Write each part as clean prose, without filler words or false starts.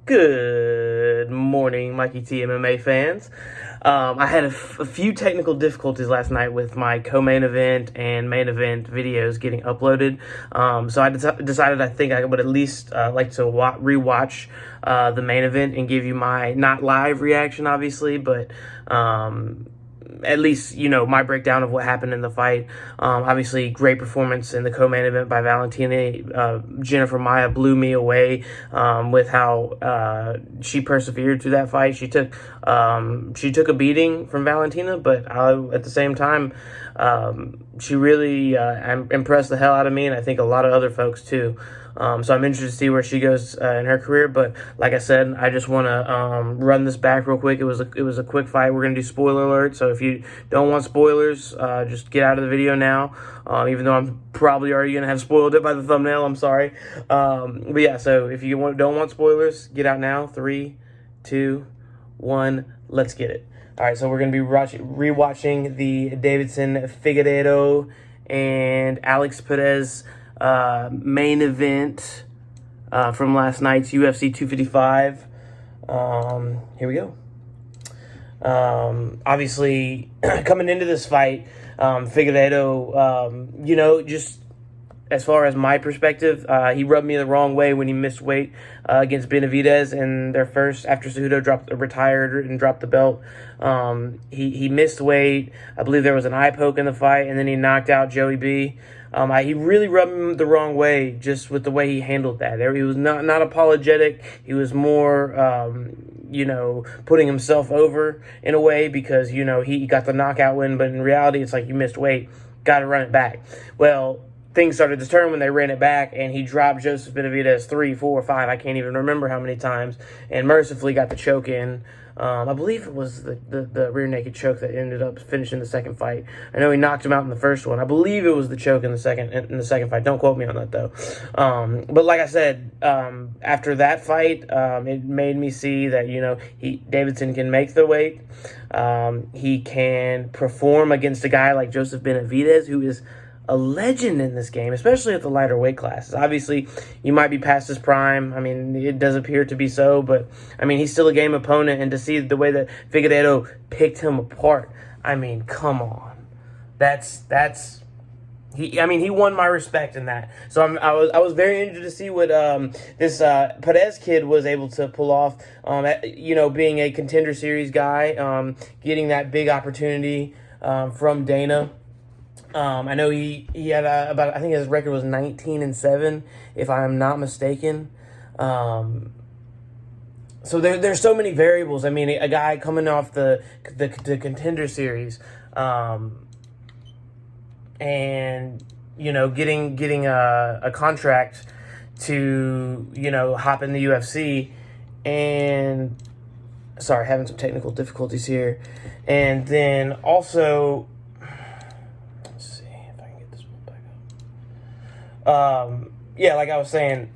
Good morning, MikeyTMMA fans. I had a few technical difficulties last night with my co-main event and main event videos getting uploaded. So I decided I think I would at least like to rewatch the main event and give you my, not live reaction, obviously, but at least, my breakdown of what happened in the fight. Obviously, great performance in the co-main event by Valentina. Jennifer Maia blew me away with how she persevered through that fight. She took a beating from Valentina, but at the same time, she really impressed the hell out of me, and I think a lot of other folks too. So I'm interested to see where she goes in her career. But like I said, I just want to run this back real quick. It was a quick fight. We're gonna do spoiler alert. So if you don't want spoilers, just get out of the video now. Even though I'm probably already gonna have spoiled it by the thumbnail. I'm sorry. But yeah. So if you don't want spoilers, get out now. 3, 2, 1. Let's get it. All right. So we're gonna be rewatching the Davidson Figueiredo and Alex Perez main event from last night's UFC 255. Here we go. Obviously, coming into this fight, Figueiredo, just as far as my perspective, he rubbed me the wrong way when he missed weight against Benavidez in their first, after Cejudo retired and dropped the belt. He missed weight. I believe there was an eye poke in the fight, and then he knocked out Joey B. He really rubbed me the wrong way just with the way he handled that. He was not apologetic. He was more, putting himself over in a way because, he got the knockout win, but in reality, it's like you missed weight. Got to run it back. Well, things started to turn when they ran it back, and he dropped Joseph Benavidez 3, 4, 5. I can't even remember how many times, and mercifully got the choke in. I believe it was the rear naked choke that ended up finishing the second fight. I know he knocked him out in the first one. I believe it was the choke in the second fight. Don't quote me on that though. But like I said, after that fight, it made me see that Davidson can make the weight. He can perform against a guy like Joseph Benavidez, who is a legend in this game, especially at the lighter weight classes. Obviously, you might be past his prime. I mean, it does appear to be so, but I mean, he's still a game opponent, and to see the way that Figueiredo picked him apart, I mean, come on. He won my respect in that. So I was very interested to see what this Perez kid was able to pull off. Being a Contender Series guy, getting that big opportunity from Dana. I know he had I think his record was 19-7, if I'm not mistaken. So there's so many variables. I mean, a guy coming off the Contender Series, and getting a contract to hop in the UFC, and sorry, having some technical difficulties here, and then also. Like I was saying,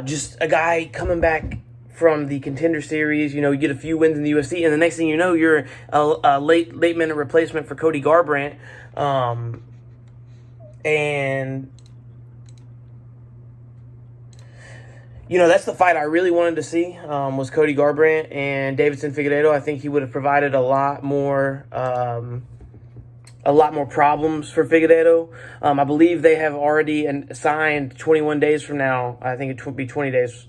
just a guy coming back from the Contender Series, you get a few wins in the UFC, and the next thing you know, you're a late minute replacement for Cody Garbrandt. That's the fight I really wanted to see, was Cody Garbrandt and Davidson Figueiredo. I think he would have provided a lot more problems for Figueiredo. I believe they have already signed 21 days from now. I think it will be 20 days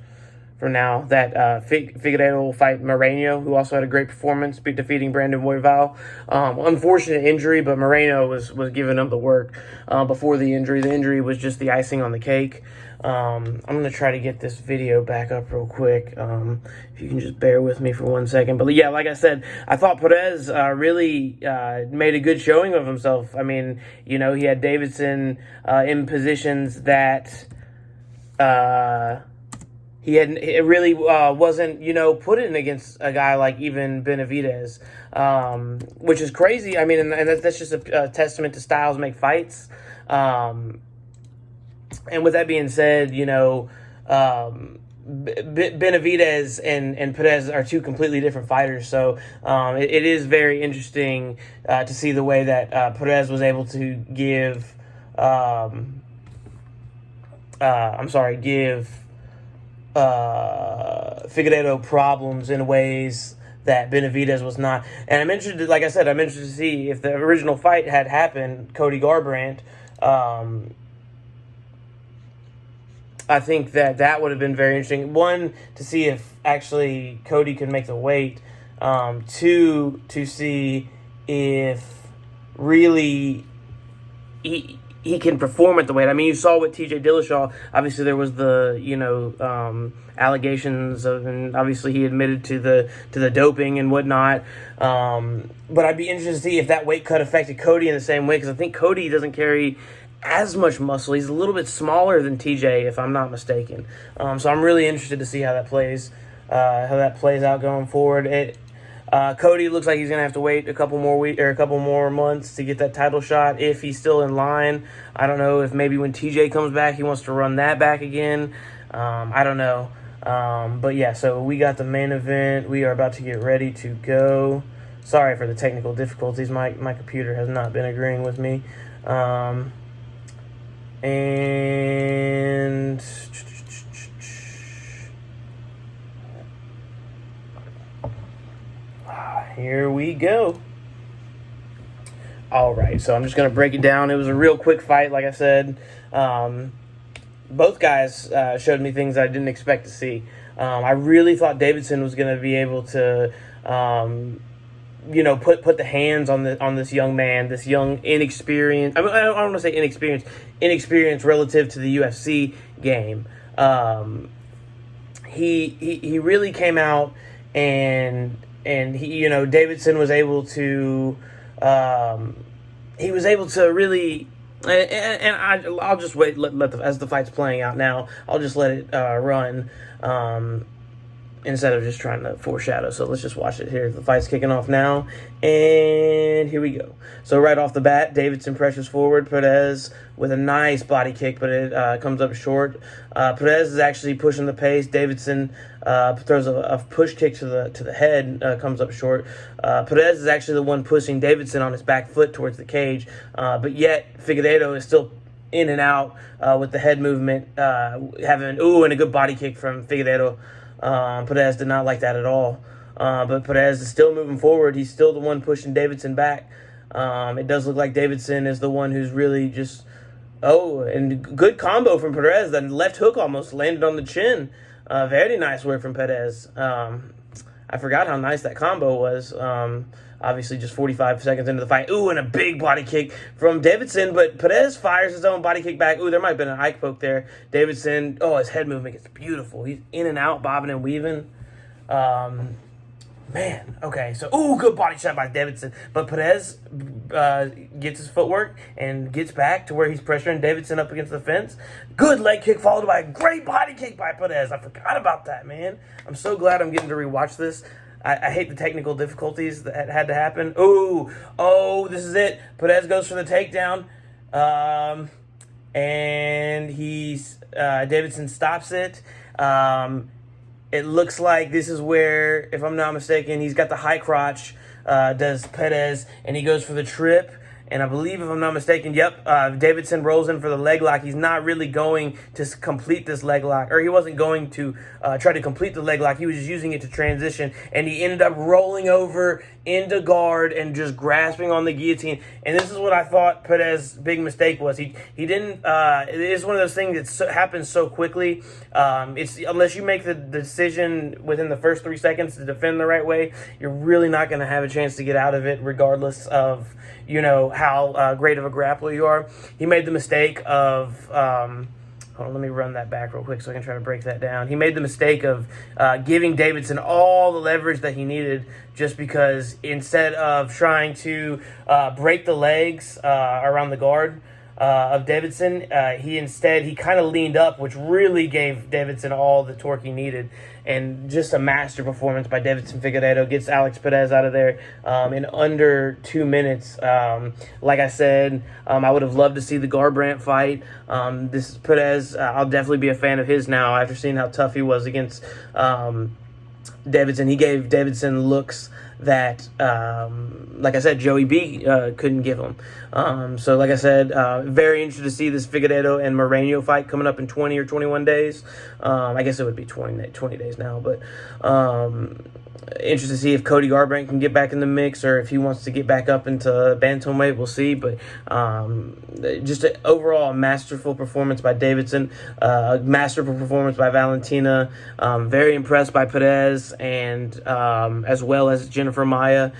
from now that Figueiredo will fight Moreno, who also had a great performance, defeating Brandon Royval. Unfortunate injury, but Moreno was giving him the work before the injury. The injury was just the icing on the cake. I'm going to try to get this video back up real quick. If you can just bear with me for 1 second. But yeah, like I said, I thought Perez really made a good showing of himself. I mean, he had Davidson in positions that it really wasn't, put in against a guy like even Benavidez, which is crazy. I mean, and that's just a testament to styles make fights. And with that being said, Benavidez and Perez are two completely different fighters. So it is very interesting to see the way that Perez was able to give Figueiredo problems in ways that Benavidez was not. And I'm interested, like I said, I'm interested to see if the original fight had happened, Cody Garbrandt. I think that would have been very interesting. One, to see if actually Cody could make the weight. Two, to see if really he can perform at the weight. I mean, you saw with TJ Dillashaw, obviously there was the, allegations of, and obviously he admitted to the doping and whatnot. But I'd be interested to see if that weight cut affected Cody in the same way, because I think Cody doesn't carry as much muscle. He's a little bit smaller than TJ, if I'm not mistaken. So I'm really interested to see how that plays out going forward. Cody looks like he's gonna have to wait a couple more months to get that title shot if he's still in line. I don't know if maybe when TJ comes back he wants to run that back again. I don't know. But yeah, so we got the main event. We are about to get ready to go. Sorry for the technical difficulties. My computer has not been agreeing with me. And here we go. All right, so I'm just going to break it down. It was a real quick fight, like I said. Both guys showed me things I didn't expect to see. I really thought Davidson was going to be able to, put the hands on this young man, this young inexperienced. I mean, I don't want to say inexperienced relative to the UFC game. He really came out and he, Davidson was able to, he was able to really, and I'll just wait, as the fight's playing out now, I'll just let it run, instead of just trying to foreshadow. So let's just watch it here. The fight's kicking off now, and here we go. So right off the bat, Davidson pressures forward. Perez with a nice body kick, but it comes up short. Perez is actually pushing the pace. Davidson throws a push kick to the head, comes up short. Perez is actually the one pushing Davidson on his back foot towards the cage, but yet Figueiredo is still in and out with the head movement, having and a good body kick from Figueiredo. Perez did not like that at all. But Perez is still moving forward. He's still the one pushing Davidson back. It does look like Davidson is the one who's really just... and good combo from Perez. That left hook almost landed on the chin. Very nice work from Perez. I forgot how nice that combo was. Obviously, just 45 seconds into the fight. And a big body kick from Davidson. But Perez fires his own body kick back. There might have been an eye poke there. Davidson, his head movement is beautiful. He's in and out, bobbing and weaving. Man, okay. So, good body shot by Davidson. But Perez gets his footwork and gets back to where he's pressuring Davidson up against the fence. Good leg kick followed by a great body kick by Perez. I forgot about that, man. I'm so glad I'm getting to rewatch this. I hate the technical difficulties that had to happen. This is it. Perez goes for the takedown. And Davidson stops it. It looks like this is where, if I'm not mistaken, he's got the high crotch, does Perez, and he goes for the trip. And I believe, if I'm not mistaken, Davidson rolls in for the leg lock. He's not really going to complete this leg lock, or he wasn't going to try to complete the leg lock. He was just using it to transition, and he ended up rolling over into guard and just grasping on the guillotine. And this is what I thought Perez's big mistake was. He didn't. It is one of those things that happens so quickly. It's unless you make the decision within the first 3 seconds to defend the right way, you're really not going to have a chance to get out of it, regardless of how great of a grappler you are. He made the mistake of, hold on, let me run that back real quick so I can try to break that down. He made the mistake of giving Davidson all the leverage that he needed, just because instead of trying to break the legs around the guard of Davidson, he kind of leaned up, which really gave Davidson all the torque he needed. And just a master performance by Davidson Figueiredo gets Alex Perez out of there in under 2 minutes. Like I said, I would have loved to see the Garbrandt fight. This is Perez. I'll definitely be a fan of his now after seeing how tough he was against Davidson. He gave Davidson looks that, like I said, Joey B couldn't give him. So, like I said, very interested to see this Figueiredo and Moreno fight coming up in 20 or 21 days. I guess it would be 20 days now, but interested to see if Cody Garbrandt can get back in the mix or if he wants to get back up into bantamweight. We'll see, but just an overall masterful performance by Davidson, masterful performance by Valentina. Very impressed by Perez and as well as Jennifer Maia,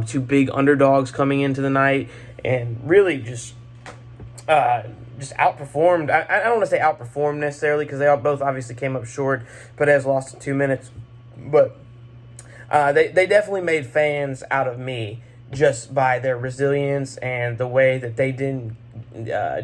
two big underdogs coming into the night, and really just outperformed. I don't want to say outperformed necessarily because they all both obviously came up short. Perez lost in 2 minutes, but they definitely made fans out of me just by their resilience and the way that they didn't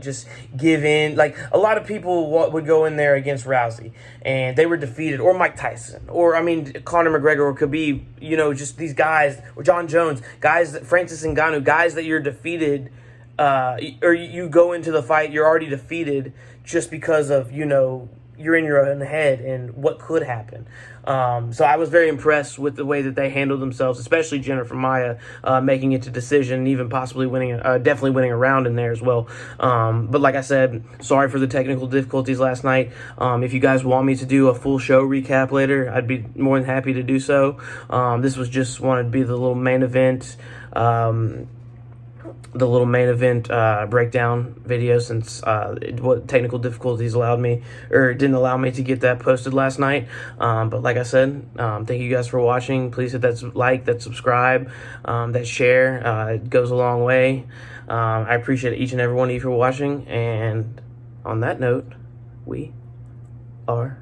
just give in. Like, a lot of people would go in there against Rousey and they were defeated, or Mike Tyson, or Conor McGregor, or Khabib, just these guys, or John Jones, guys, Francis Ngannou, guys that you're defeated, or you go into the fight, you're already defeated just because of, you're in your own head and what could happen. So I was very impressed with the way that they handled themselves, especially Jennifer Maia, making it to decision and even possibly definitely winning a round in there as well. But like I said, sorry for the technical difficulties last night. If you guys want me to do a full show recap later, I'd be more than happy to do so. This was just wanted to be the little main event. Breakdown video, since what technical difficulties didn't allow me to get that posted last night. But like I said, thank you guys for watching. Please hit that like, that subscribe, that share. It goes a long way. I appreciate each and every one of you for watching. And on that note, we are